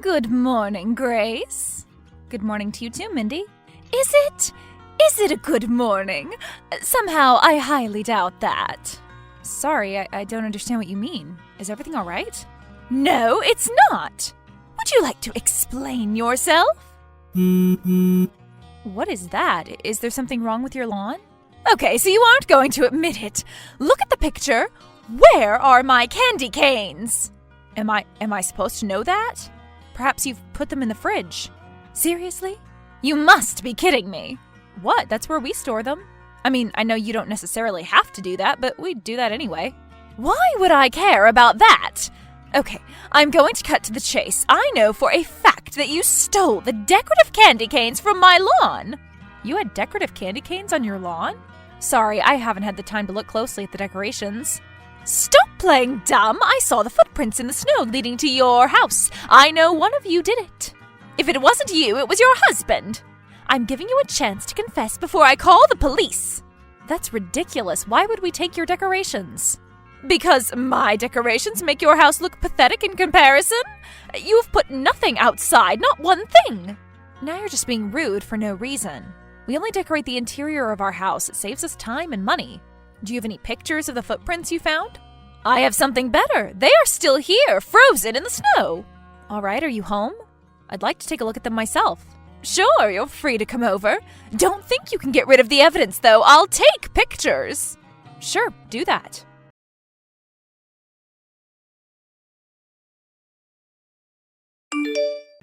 Good morning, Grace. Good morning to you too, Mindy. Is it a good morning? Somehow, I highly doubt that. Sorry, I don't understand what you mean. Is everything all right? No, it's not. Would you like to explain yourself? What is that? Is there something wrong with your lawn? Okay, so you aren't going to admit it. Look at the picture. Where are my candy canes? Am I supposed to know that? Perhaps you've put them in the fridge. Seriously? You must be kidding me. What? That's where we store them. I mean, I know you don't necessarily have to do that, but we do that anyway. Why would I care about that? Okay, I'm going to cut to the chase. I know for a fact that you stole the decorative candy canes from my lawn. You had decorative candy canes on your lawn? Sorry, I haven't had the time to look closely at the decorations. Stop playing dumb! I saw the footprints in the snow leading to your house. I know one of you did it. If it wasn't you, it was your husband. I'm giving you a chance to confess before I call the police. That's ridiculous. Why would we take your decorations? Because my decorations make your house look pathetic in comparison? You've put nothing outside, not one thing. Now you're just being rude for no reason. We only decorate the interior of our house. It saves us time and money. Do you have any pictures of the footprints you found? I have something better. They are still here, frozen in the snow. All right, are you home? I'd like to take a look at them myself. Sure, you're free to come over. Don't think you can get rid of the evidence, though. I'll take pictures. Sure, do that.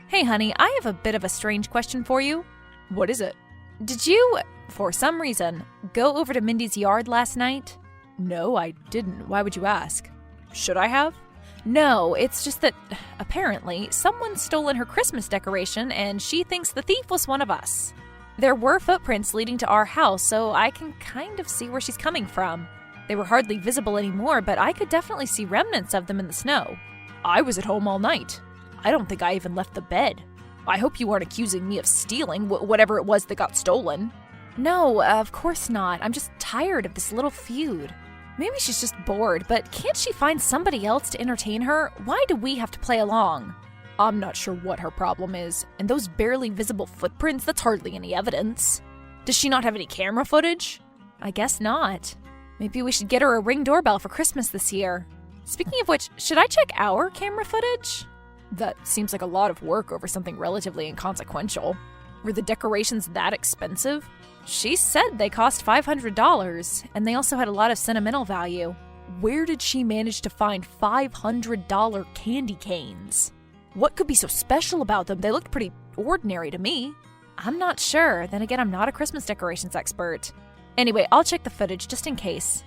Hey, honey, I have a bit of a strange question for you. What is it? Did you, for some reason, go over to Mindy's yard last night? No, I didn't. Why would you ask? Should I have? No, it's just that, apparently, someone's stolen her Christmas decoration and she thinks the thief was one of us. There were footprints leading to our house, so I can kind of see where she's coming from. They were hardly visible anymore, but I could definitely see remnants of them in the snow. I was at home all night. I don't think I even left the bed. I hope you aren't accusing me of stealing whatever it was that got stolen. No, of course not. I'm just tired of this little feud. Maybe she's just bored, but can't she find somebody else to entertain her? Why do we have to play along? I'm not sure what her problem is, and those barely visible footprints, that's hardly any evidence. Does she not have any camera footage? I guess not. Maybe we should get her a Ring doorbell for Christmas this year. Speaking of which, should I check our camera footage? That seems like a lot of work over something relatively inconsequential. Were the decorations that expensive? She said they cost $500, and they also had a lot of sentimental value. Where did she manage to find $500 candy canes? What could be so special about them? They looked pretty ordinary to me. I'm not sure. Then again, I'm not a Christmas decorations expert. Anyway, I'll check the footage just in case.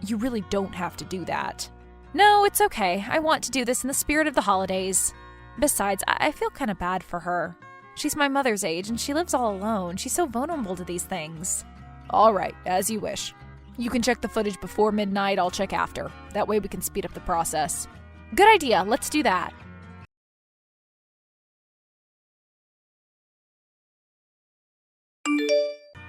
You really don't have to do that. No, it's okay. I want to do this in the spirit of the holidays. Besides, I feel kind of bad for her. She's my mother's age, and she lives all alone. She's so vulnerable to these things. All right, as you wish. You can check the footage before midnight, I'll check after. That way we can speed up the process. Good idea, let's do that.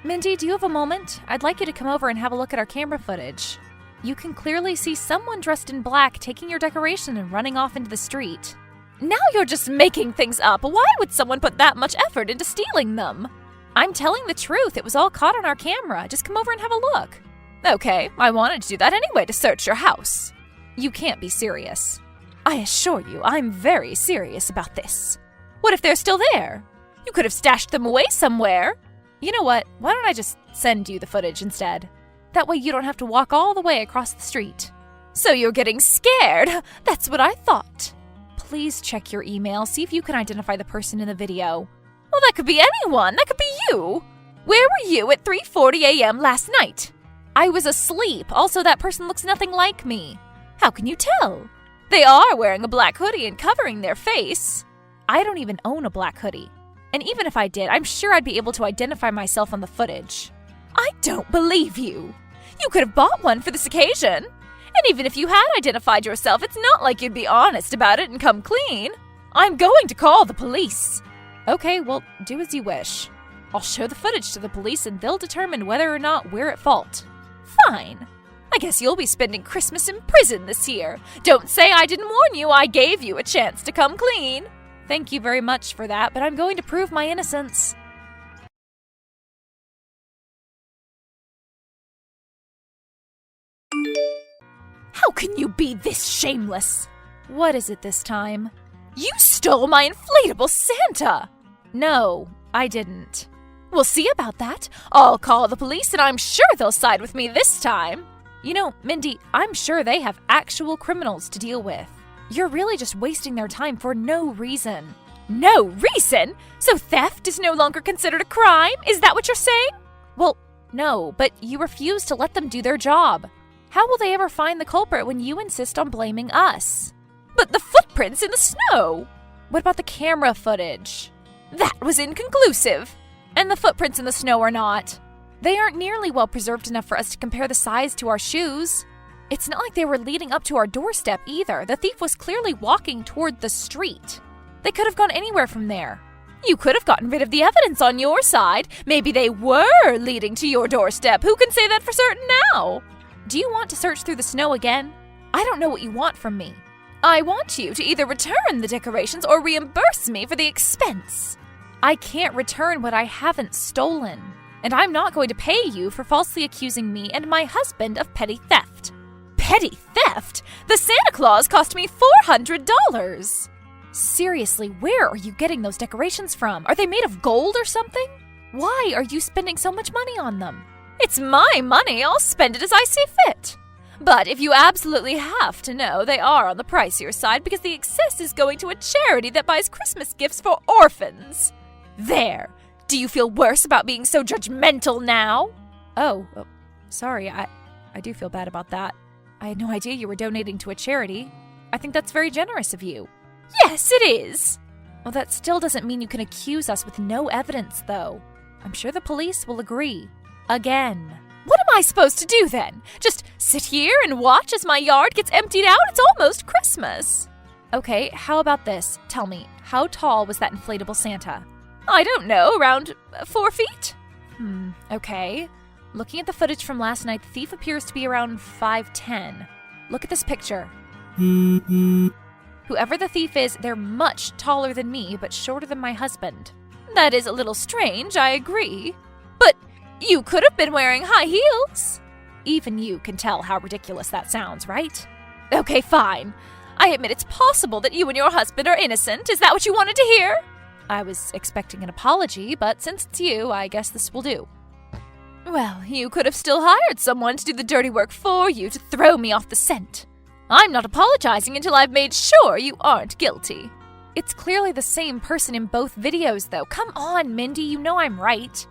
Mindy, do you have a moment? I'd like you to come over and have a look at our camera footage. You can clearly see someone dressed in black taking your decoration and running off into the street. Now you're just making things up. Why would someone put that much effort into stealing them? I'm telling the truth. It was all caught on our camera. Just come over and have a look. Okay, I wanted to do that anyway, to search your house. You can't be serious. I assure you, I'm very serious about this. What if they're still there? You could have stashed them away somewhere. You know what? Why don't I just send you the footage instead? That way you don't have to walk all the way across the street. So you're getting scared? That's what I thought. Please check your email, see if you can identify the person in the video. Well, that could be anyone. That could be you. Where were you at 3:40 a.m. last night? I was asleep. Also, that person looks nothing like me. How can you tell? They are wearing a black hoodie and covering their face. I don't even own a black hoodie. And even if I did, I'm sure I'd be able to identify myself on the footage. I don't believe you. You could have bought one for this occasion. And even if you had identified yourself, it's not like you'd be honest about it and come clean. I'm going to call the police. Okay, well, do as you wish. I'll show the footage to the police and they'll determine whether or not we're at fault. Fine. I guess you'll be spending Christmas in prison this year. Don't say I didn't warn you. I gave you a chance to come clean. Thank you very much for that, but I'm going to prove my innocence. How can you be this shameless? What is it this time? You stole my inflatable Santa! No, I didn't. We'll see about that. I'll call the police and I'm sure they'll side with me this time. You know, Mindy, I'm sure they have actual criminals to deal with. You're really just wasting their time for no reason. No reason? So theft is no longer considered a crime? Is that what you're saying? Well, no, but you refuse to let them do their job. How will they ever find the culprit when you insist on blaming us? But the footprints in the snow! What about the camera footage? That was inconclusive. And the footprints in the snow are not. They aren't nearly well preserved enough for us to compare the size to our shoes. It's not like they were leading up to our doorstep either. The thief was clearly walking toward the street. They could have gone anywhere from there. You could have gotten rid of the evidence on your side. Maybe they were leading to your doorstep. Who can say that for certain now? Do you want to search through the snow again? I don't know what you want from me. I want you to either return the decorations or reimburse me for the expense. I can't return what I haven't stolen, and I'm not going to pay you for falsely accusing me and my husband of petty theft. Petty theft? The Santa Claus cost me $400! Seriously, where are you getting those decorations from? Are they made of gold or something? Why are you spending so much money on them? It's my money, I'll spend it as I see fit. But if you absolutely have to know, they are on the pricier side because the excess is going to a charity that buys Christmas gifts for orphans. There! Do you feel worse about being so judgmental now? Oh, sorry, I do feel bad about that. I had no idea you were donating to a charity. I think that's very generous of you. Yes, it is! Well, that still doesn't mean you can accuse us with no evidence, though. I'm sure the police will agree. Again. What am I supposed to do then? Just sit here and watch as my yard gets emptied out? It's almost Christmas. Okay, how about this? Tell me, how tall was that inflatable Santa? I don't know, around 4 feet? Okay. Looking at the footage from last night, the thief appears to be around 5'10". Look at this picture. Whoever the thief is, they're much taller than me, but shorter than my husband. That is a little strange, I agree. But you could have been wearing high heels. Even you can tell how ridiculous that sounds, right? Okay, fine. I admit it's possible that you and your husband are innocent. Is that what you wanted to hear? I was expecting an apology, but since it's you, I guess this will do. Well, you could have still hired someone to do the dirty work for you to throw me off the scent. I'm not apologizing until I've made sure you aren't guilty. It's clearly the same person in both videos, though. Come on, Mindy, you know I'm right.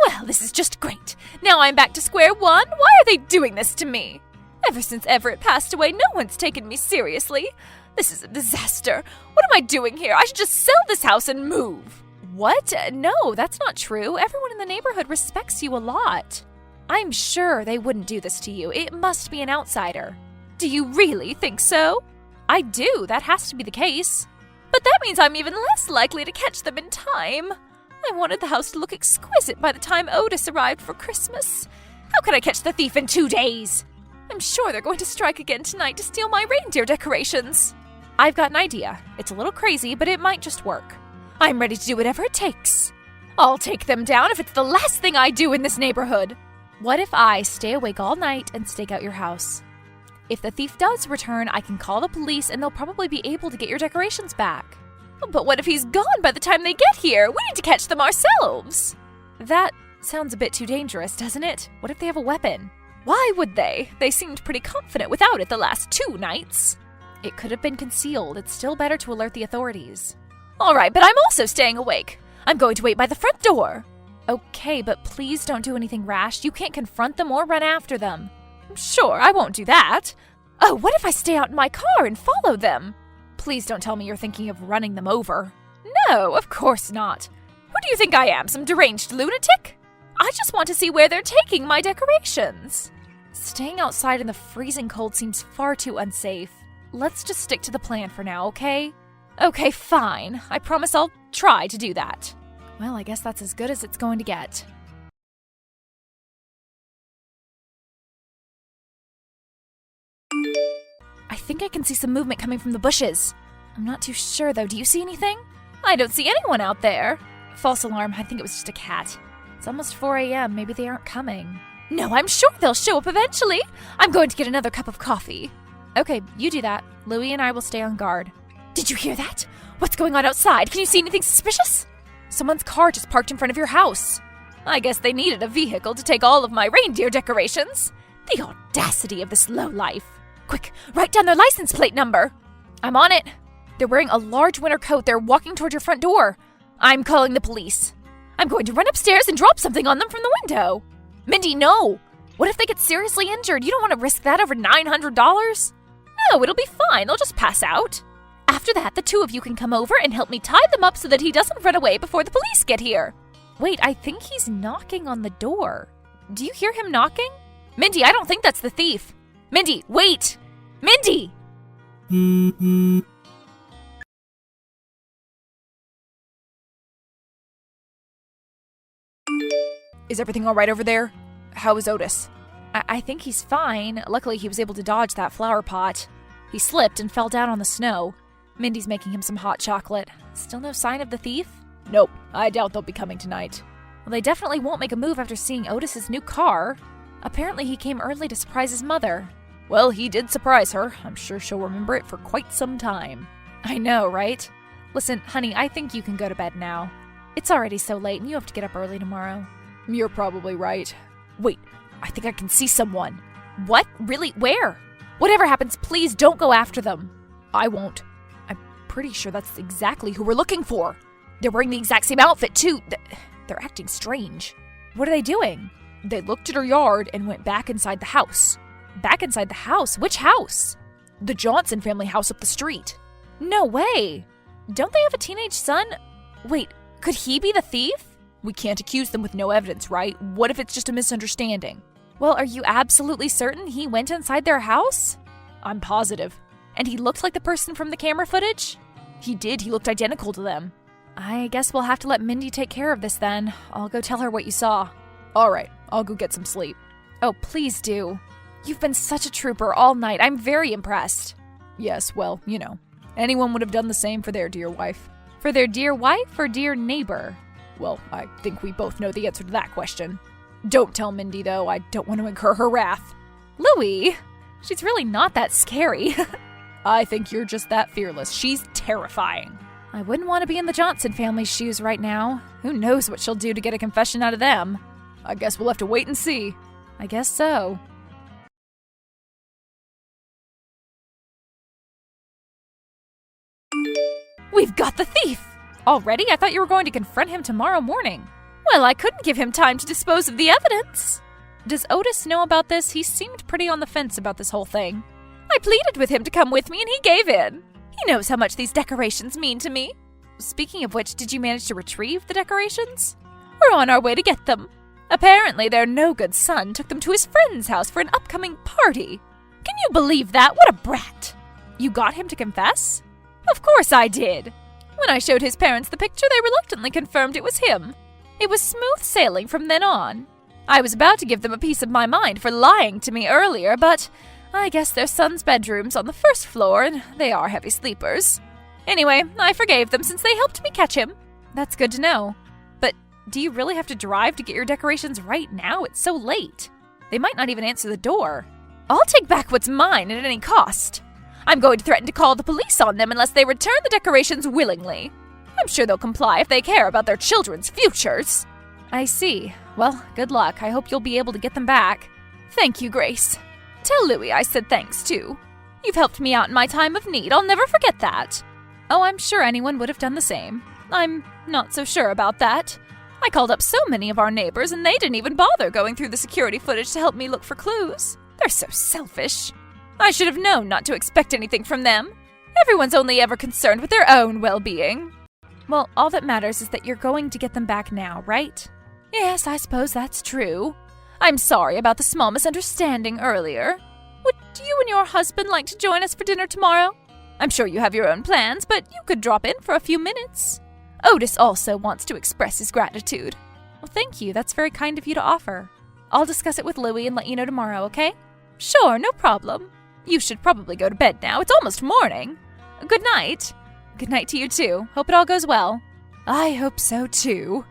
Well, this is just great. Now I'm back to square one. Why are they doing this to me? Ever since Everett passed away, no one's taken me seriously. This is a disaster. What am I doing here? I should just sell this house and move. What? No, that's not true. Everyone in the neighborhood respects you a lot. I'm sure they wouldn't do this to you. It must be an outsider. Do you really think so? I do. That has to be the case. But that means I'm even less likely to catch them in time. I wanted the house to look exquisite by the time Otis arrived for Christmas. How could I catch the thief in 2 days? I'm sure they're going to strike again tonight to steal my reindeer decorations. I've got an idea. It's a little crazy, but it might just work. I'm ready to do whatever it takes. I'll take them down if it's the last thing I do in this neighborhood. What if I stay awake all night and stake out your house? If the thief does return, I can call the police and they'll probably be able to get your decorations back. But what if he's gone by the time they get here? We need to catch them ourselves. That sounds a bit too dangerous, doesn't it? What if they have a weapon? Why would they? They seemed pretty confident without it the last 2 nights. It could have been concealed. It's still better to alert the authorities. All right, but I'm also staying awake. I'm going to wait by the front door. Okay, but please don't do anything rash. You can't confront them or run after them. Sure, I won't do that. Oh, what if I stay out in my car and follow them? Please don't tell me you're thinking of running them over. No, of course not. Who do you think I am, some deranged lunatic? I just want to see where they're taking my decorations. Staying outside in the freezing cold seems far too unsafe. Let's just stick to the plan for now, okay? Okay, fine. I promise I'll try to do that. Well, I guess that's as good as it's going to get. I think I can see some movement coming from the bushes. I'm not too sure, though. Do you see anything? I don't see anyone out there. False alarm, I think it was just a cat. It's almost 4 a.m., maybe they aren't coming. No, I'm sure they'll show up eventually. I'm going to get another cup of coffee. Okay, you do that. Louie and I will stay on guard. Did you hear that? What's going on outside? Can you see anything suspicious? Someone's car just parked in front of your house. I guess they needed a vehicle to take all of my reindeer decorations. The audacity of this lowlife. Quick, write down their license plate number. I'm on it. They're wearing a large winter coat. They're walking toward your front door. I'm calling the police. I'm going to run upstairs and drop something on them from the window. Mindy, no. What if they get seriously injured? You don't want to risk that over $900? No, it'll be fine. They'll just pass out. After that, the two of you can come over and help me tie them up so that he doesn't run away before the police get here. Wait, I think he's knocking on the door. Do you hear him knocking? Mindy, I don't think that's the thief. Mindy, wait! Mindy! Is everything all right over there? How is Otis? I think he's fine. Luckily, he was able to dodge that flower pot. He slipped and fell down on the snow. Mindy's making him some hot chocolate. Still no sign of the thief? Nope. I doubt they'll be coming tonight. Well, they definitely won't make a move after seeing Otis's new car. Apparently, he came early to surprise his mother. Well, he did surprise her. I'm sure she'll remember it for quite some time. I know, right? Listen, honey, I think you can go to bed now. It's already so late and you have to get up early tomorrow. You're probably right. Wait, I think I can see someone. What? Really? Where? Whatever happens, please don't go after them. I won't. I'm pretty sure that's exactly who we're looking for. They're wearing the exact same outfit, too. They're acting strange. What are they doing? They looked at her yard and went back inside the house. Back inside the house? Which house? The Johnson family house up the street. No way. Don't they have a teenage son? Wait, could he be the thief? We can't accuse them with no evidence, right? What if it's just a misunderstanding? Well, are you absolutely certain he went inside their house? I'm positive. And he looked like the person from the camera footage? He did. He looked identical to them. I guess we'll have to let Mindy take care of this then. I'll go tell her what you saw. All right, I'll go get some sleep. Oh, please do. You've been such a trooper all night. I'm very impressed. Yes, well, you know, anyone would have done the same for their dear wife. For their dear wife or dear neighbor? Well, I think we both know the answer to that question. Don't tell Mindy, though. I don't want to incur her wrath. Louie, she's really not that scary. I think you're just that fearless. She's terrifying. I wouldn't want to be in the Johnson family's shoes right now. Who knows what she'll do to get a confession out of them? I guess we'll have to wait and see. I guess so. We've got the thief! Already? I thought you were going to confront him tomorrow morning. Well, I couldn't give him time to dispose of the evidence. Does Otis know about this? He seemed pretty on the fence about this whole thing. I pleaded with him to come with me and he gave in. He knows how much these decorations mean to me. Speaking of which, did you manage to retrieve the decorations? We're on our way to get them. Apparently, their no-good son took them to his friend's house for an upcoming party. Can you believe that? What a brat! You got him to confess? Of course I did. When I showed his parents the picture, they reluctantly confirmed it was him. It was smooth sailing from then on. I was about to give them a piece of my mind for lying to me earlier, but I guess their son's bedroom's on the first floor, and they are heavy sleepers. Anyway, I forgave them since they helped me catch him. That's good to know. But do you really have to drive to get your decorations right now? It's so late. They might not even answer the door. I'll take back what's mine at any cost. I'm going to threaten to call the police on them unless they return the decorations willingly. I'm sure they'll comply if they care about their children's futures. I see. Well, good luck. I hope you'll be able to get them back. Thank you, Grace. Tell Louie I said thanks, too. You've helped me out in my time of need. I'll never forget that. Oh, I'm sure anyone would have done the same. I'm not so sure about that. I called up so many of our neighbors, and they didn't even bother going through the security footage to help me look for clues. They're so selfish. I should have known not to expect anything from them. Everyone's only ever concerned with their own well-being. Well, all that matters is that you're going to get them back now, right? Yes, I suppose that's true. I'm sorry about the small misunderstanding earlier. Would you and your husband like to join us for dinner tomorrow? I'm sure you have your own plans, but you could drop in for a few minutes. Otis also wants to express his gratitude. Well, thank you. That's very kind of you to offer. I'll discuss it with Louie and let you know tomorrow, okay? Sure, no problem. You should probably go to bed now. It's almost morning. Good night. Good night to you too. Hope it all goes well. I hope so too.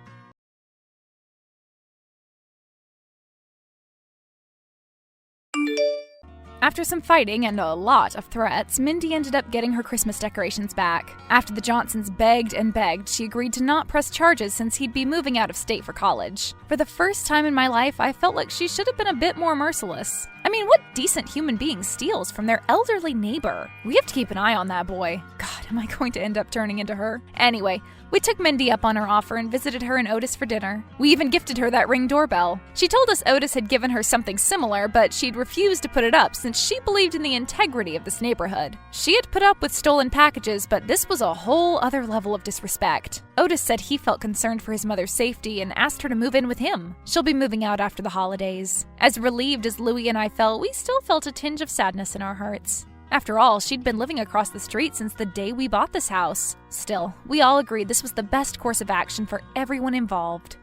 After some fighting and a lot of threats, Mindy ended up getting her Christmas decorations back. After the Johnsons begged and begged, she agreed to not press charges since he'd be moving out of state for college. For the first time in my life, I felt like she should have been a bit more merciless. I mean, what decent human being steals from their elderly neighbor? We have to keep an eye on that boy. God, am I going to end up turning into her? Anyway, we took Mindy up on her offer and visited her and Otis for dinner. We even gifted her that Ring doorbell. She told us Otis had given her something similar, but she'd refused to put it up since she believed in the integrity of this neighborhood. She had put up with stolen packages, but this was a whole other level of disrespect. Otis said he felt concerned for his mother's safety and asked her to move in with him. She'll be moving out after the holidays. As relieved as Louie and I felt, we still felt a tinge of sadness in our hearts. After all, she'd been living across the street since the day we bought this house. Still, we all agreed this was the best course of action for everyone involved.